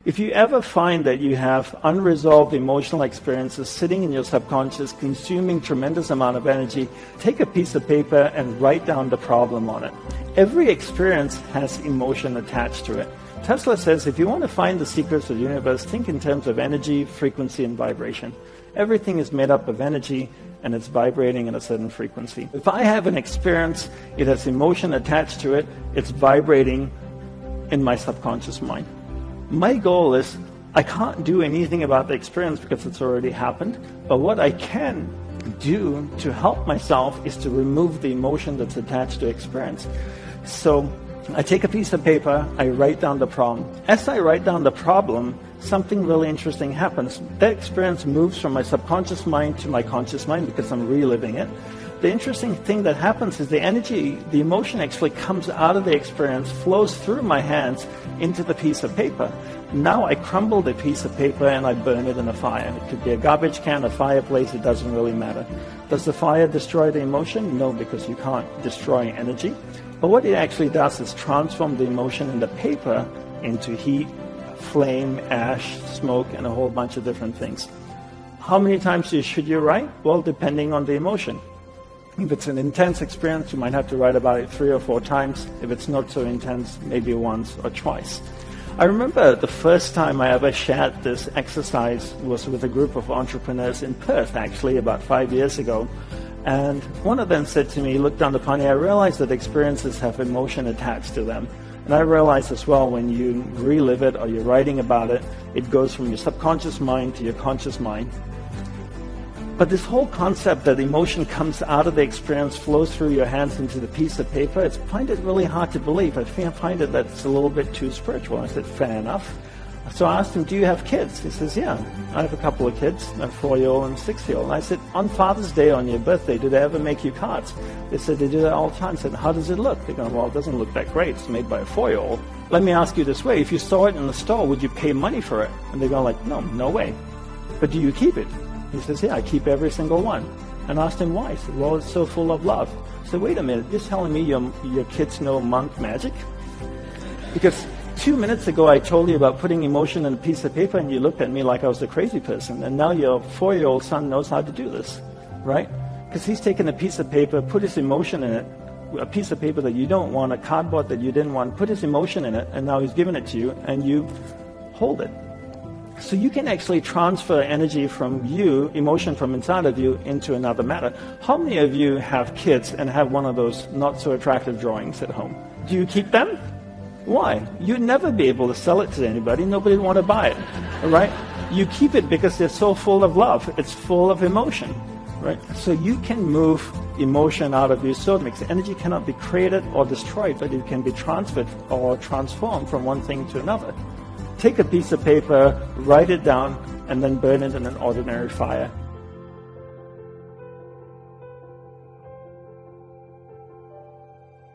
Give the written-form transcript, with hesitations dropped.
If you ever find that you have unresolved emotional experiences sitting in your subconscious, consuming tremendous amount of energy, take a piece of paper and write down the problem on it. Every experience has emotion attached to it. Tesla says if you want to find the secrets of the universe, think in terms of energy, frequency, and vibration. Everything is made up of energy, and it's vibrating at a certain frequency. If I have an experience, it has emotion attached to it, it's vibrating in my subconscious mind. My goal is, I can't do anything about the experience because it's already happened, but what I can do to help myself is to remove the emotion that's attached to experience. So I take a piece of paper, I write down the problem. As I write down the problem, something really interesting happens. That experience moves from my subconscious mind to my conscious mind because I'm reliving it. The interesting thing that happens is the energy, the emotion actually comes out of the experience, flows through my hands into the piece of paper. Now I crumble the piece of paper and I burn it in a fire. It could be a garbage can, a fireplace, it doesn't really matter. Does the fire destroy the emotion? No, because you can't destroy energy. But what it actually does is transform the emotion in the paper into heat, flame, ash, smoke, and a whole bunch of different things. How many times should you write? Well, depending on the emotion. If it's an intense experience, you might have to write about it 3 or 4 times. If it's not so intense, maybe once or twice. I remember the first time I ever shared this exercise was with a group of entrepreneurs in Perth, actually, about 5 years ago. And one of them said to me, looked down upon me, I realized that experiences have emotion attached to them. And I realized as well, when you relive it or you're writing about it, it goes from your subconscious mind to your conscious mind. But this whole concept that emotion comes out of the experience, flows through your hands into the piece of paper, I find it really hard to believe. I find it that's a little bit too spiritual. I said, fair enough. So I asked him, do you have kids? He says, yeah, I have a couple of kids, a 4-year-old and a 6-year-old. I said, on Father's Day, on your birthday, do they ever make you cards? They said, they do that all the time. I said, how does it look? They go, well, it doesn't look that great. It's made by a 4-year-old. Let me ask you this way. If you saw it in the store, would you pay money for it? And they go like, no way. But do you keep it? He says, yeah, I keep every single one. And I asked him why. He said, well, it's so full of love. I said, wait a minute, you're telling me your kids know monk magic? Because 2 minutes ago I told you about putting emotion in a piece of paper and you looked at me like I was a crazy person. And now your 4-year-old son knows how to do this, right? Because he's taken a piece of paper, put his emotion in it, a piece of paper that you don't want, a cardboard that you didn't want, put his emotion in it, and now he's given it to you and you hold it. So you can actually transfer energy from you, emotion from inside of you, into another matter. How many of you have kids and have one of those not so attractive drawings at home? Do you keep them? Why? You'd never be able to sell it to anybody. Nobody would want to buy it, right? You keep it because they're so full of love. It's full of emotion, right? So you can move emotion out of you. So it makes energy cannot be created or destroyed, but it can be transferred or transformed from one thing to another. Take a piece of paper, write it down, and then burn it in an ordinary fire.